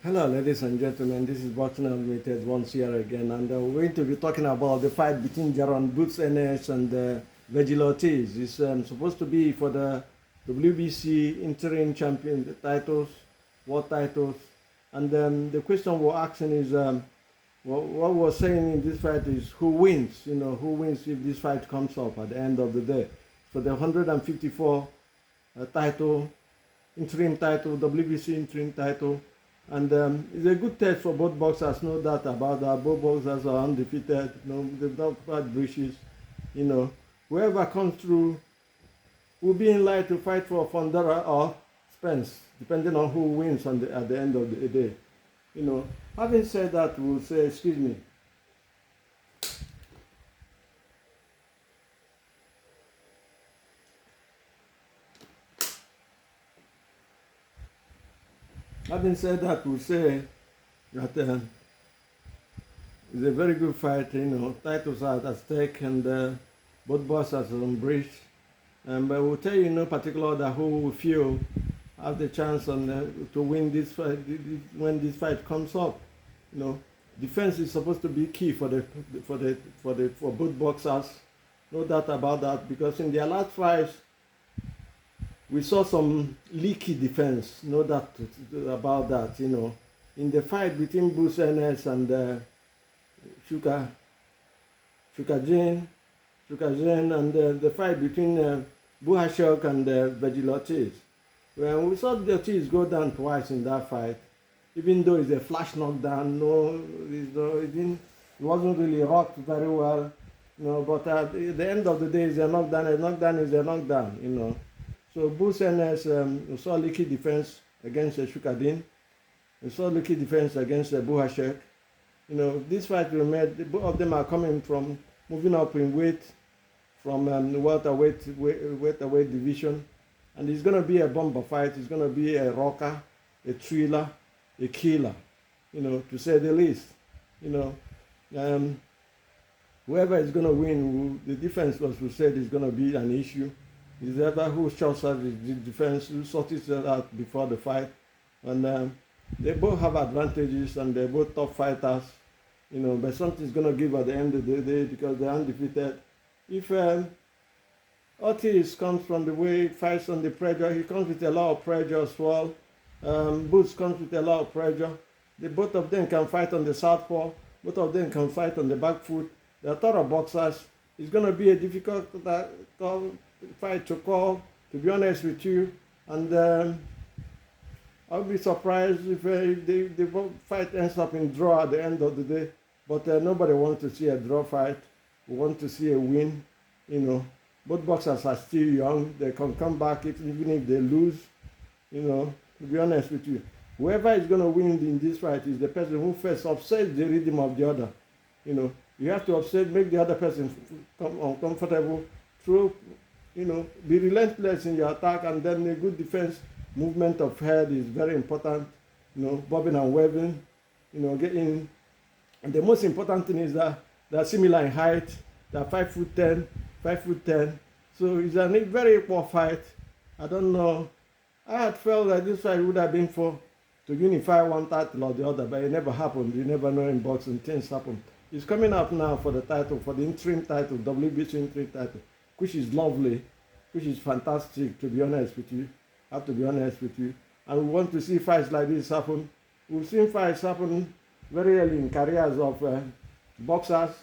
Hello, ladies and gentlemen. This is Boxing Unlimited once here again, and we're going to be talking about the fight between Jaron, Boots Ennis, and Vergil Ortiz. It's supposed to be for the WBC interim champion titles, world titles, and the question we're asking is, what we're saying in this fight is who wins? You know, who wins if this fight comes up at the end of the day? For the 154 title, interim title, WBC interim title. And it's a good test for both boxers, no doubt about that. Both boxers are undefeated, they've not had breaches. You know, whoever comes through will be in line to fight for Fondera or Spence, depending on who wins at the end of the day. You know, having said that, we'll say, excuse me. Having said that, we'll say that it's a very good fight. You know, titles are at stake, and both boxers are on breach. But we'll tell you no particular that who we feel have the chance to win this fight when this fight comes up. You know, defense is supposed to be key for both boxers. No doubt about that, because in their last fights we saw some leaky defense. No doubt about that. You know, in the fight between Boots Ennis and Shuka Jane, and the fight between Buhashok and Vergil Ortiz. Well, we saw the Ortiz go down twice in that fight, even though it's a flash knockdown. It wasn't really rocked very well. You know, but at the end of the day, it's a knockdown. A knockdown is a knockdown. You know. So Boots Ennis saw leaky defense against Shukadin. We saw leaky defense against Buhashek. You know, this fight we made, both of them are coming from moving up in weight from the welterweight division. And it's going to be a bomber fight. It's going to be a rocker, a thriller, a killer, you know, to say the least. You know, whoever is going to win, the defense, as we said, is going to be an issue. Is ever who shots out the defense, who sorts it out before the fight. And they both have advantages, and they're both top fighters. You know, but something's going to give at the end of the day because they're undefeated. If Ortiz comes from the way he fights on the pressure, he comes with a lot of pressure as well. Boots comes with a lot of pressure. Both of them can fight on the southpaw. Both of them can fight on the back foot. They're thorough boxers. It's going to be a difficult fight to call, to be honest with you. And I'll be surprised if the fight ends up in draw at the end of the day. But nobody wants to see a draw fight. We want to see a win. You know, both boxers are still young. They can come back even if they lose. You know, to be honest with you, whoever is going to win in this fight is the person who first upsets the rhythm of the other. You know, you have to make the other person uncomfortable through, you know, be relentless in your attack, and then a good defense movement of head is very important. You know, bobbing and weaving, you know, getting. And the most important thing is that they're similar in height. They're 5'10", 5'10". So it's a very equal fight. I don't know. I had felt that this fight would have been to unify one title or the other, but it never happened. You never know in boxing, things happen. It's coming up now for the title, for the interim title, WBC interim title, which is lovely, which is fantastic, to be honest with you. I have to be honest with you. And we want to see fights like this happen. We've seen fights happen very early in careers of boxers,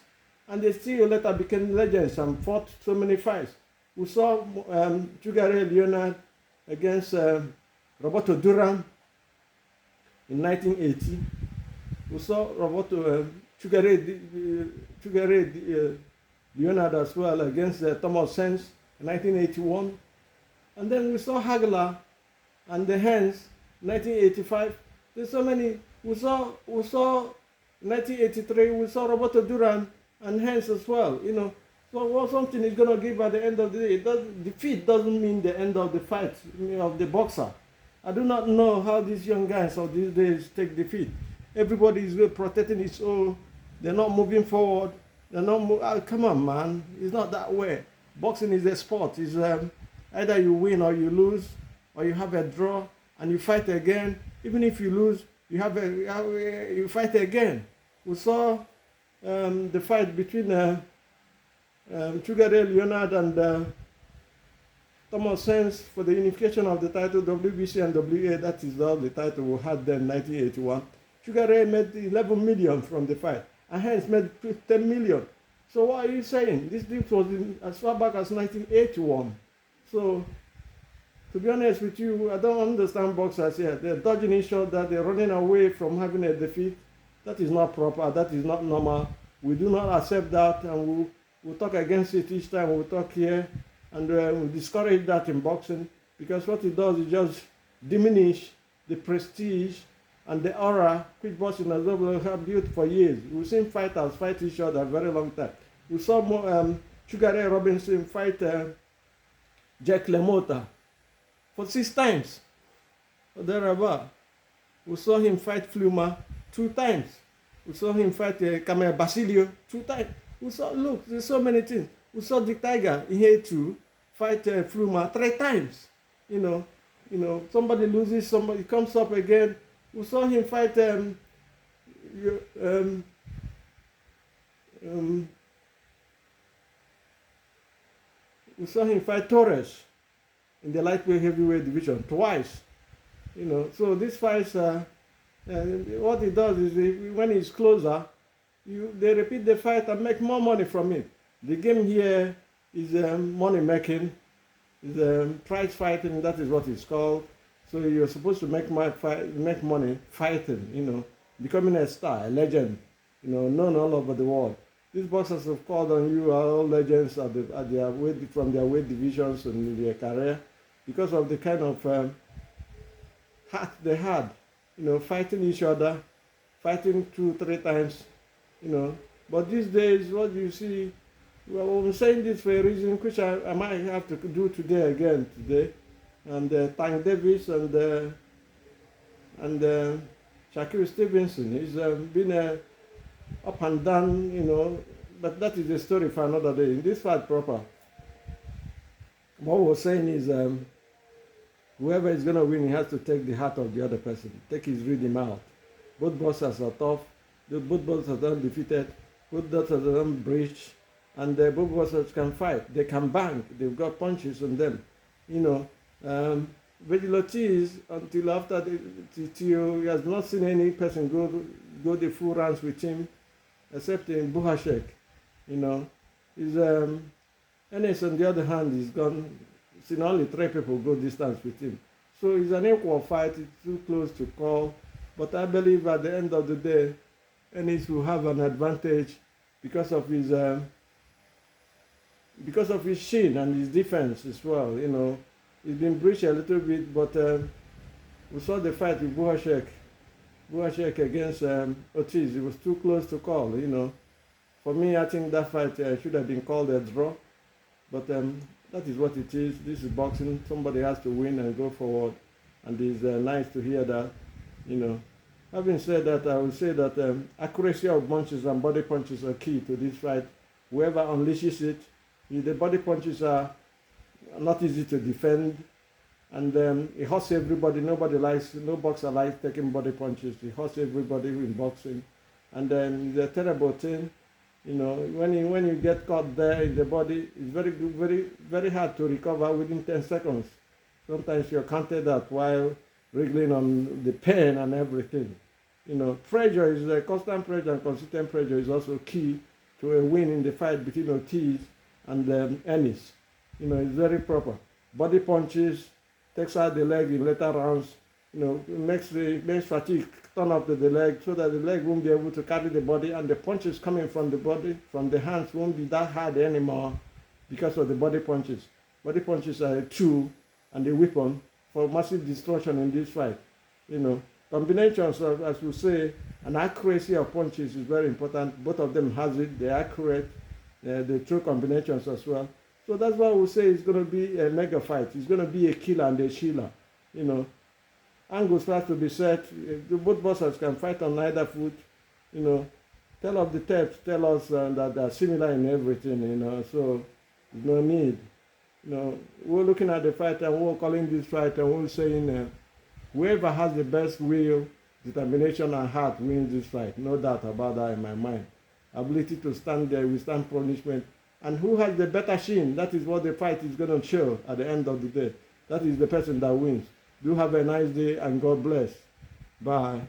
and they still later became legends and fought so many fights. We saw Sugar Ray Leonard against Roberto Duran in 1980. We saw Sugar Ray Leonard as well against Thomas Hens in 1981. And then we saw Hagler and the Hens, 1985. There's so many. We saw 1983. We saw Roberto Duran and Hens as well. You know, so what something is going to give at the end of the day. Defeat doesn't mean the end of the fight, of the boxer. I do not know how these young guys of these days take defeat. Everybody is protecting its own. They're not moving forward. They're not come on, man. It's not that way. Boxing is a sport. It's either you win or you lose, or you have a draw and you fight again. Even if you lose, you fight again. We saw the fight between Sugar Ray Leonard and Thomas Sands for the unification of the title WBC and WA. That is all the title we had then, 1981. Sugar Ray made 11 million from the fight, and hence made 10 million. So what are you saying? This was as far back as 1981. So, to be honest with you, I don't understand boxers here. They're dodging each other, they're running away from having a defeat. That is not proper, that is not normal. We do not accept that, and we'll talk against it each time we talk here, and we'll discourage that in boxing, because what it does is just diminish the prestige and the aura which boxing has built for years. We've seen fighters fight each other a very long time. We saw Sugar Ray Robinson fight Jack LaMotta for 6 times, or thereabout. We saw him fight Fluma 2 times. We saw him fight Camille Basilio 2 times. We saw, look, there's so many things. We saw Dick Tiger in here too fight Fluma 3 times. You know, somebody loses, somebody comes up again. We saw him fight we saw him fight Torres in the lightweight heavyweight division twice. You know, so these fights, what it does is when it's closer, they repeat the fight and make more money from it. The game here is money making, is prize fighting. That is what it's called. So you're supposed to make money fighting. You know, becoming a star, a legend. You know, known all over the world. These boxers have called on you are all legends from their weight divisions and their career, because of the kind of heart they had, you know, fighting each other, fighting 2-3 times, you know. But these days, what you see, well, I'm saying this for a reason, which I might have to do today. And Tank Davis and Shaquille Stevenson. He's been up and down, you know, but that is a story for another day. In this fight proper, what we're saying is whoever is going to win, he has to take the heart of the other person, take his rhythm out. Both boxers are tough, both boxers are undefeated, both boxers are unbreached, and both boxers can fight, they can bang, they've got punches on them, you know. Vergil Ortiz, until after the TTO, he has not seen any person go the full rounds with him, except in Buhashek, you know. Ennis, on the other hand, is gone, seen only 3 people go distance with him. So it's an equal fight, it's too close to call, but I believe at the end of the day, Ennis will have an advantage because of his shin and his defense as well, you know. He's been breached a little bit, but we saw the fight with Buhashek against Ortiz. It was too close to call, you know. For me, I think that fight should have been called a draw, but that is what it is. This is boxing. Somebody has to win and go forward, and it's nice to hear that, you know. Having said that, I would say that accuracy of punches and body punches are key to this fight. Whoever unleashes it, the body punches are not easy to defend, and it hurts everybody. No boxer likes taking body punches. It hurts everybody in boxing, and then the terrible thing, you know, when you get caught there in the body, it's very hard to recover within 10 seconds. Sometimes you're counted out while wriggling on the pain and everything. You know, pressure is constant pressure, and consistent pressure is also key to a win in the fight between Ortiz and Ennis. You know, it's very proper. Body punches, takes out the leg in later rounds, you know, makes fatigue turn up to the leg so that the leg won't be able to carry the body, and the punches coming from the body, from the hands, won't be that hard anymore because of the body punches. Body punches are a tool and a weapon for massive destruction in this fight. You know, combinations of, as we say, and accuracy of punches is very important. Both of them has it, they're accurate, the true combinations as well. So that's why we say it's going to be a mega fight. It's going to be a killer and a chiller. You know, angles have to be set. Both boxers can fight on either foot. You know, tell of the tapes, tell us that they're similar in everything. You know, so there's no need. You know, we're looking at the fight and we're calling this fight and we're saying whoever has the best will determination and heart wins this fight. No doubt about that in my mind. Ability to stand there, withstand punishment. And who has the better shin? That is what the fight is going to show at the end of the day. That is the person that wins. Do have a nice day and God bless. Bye.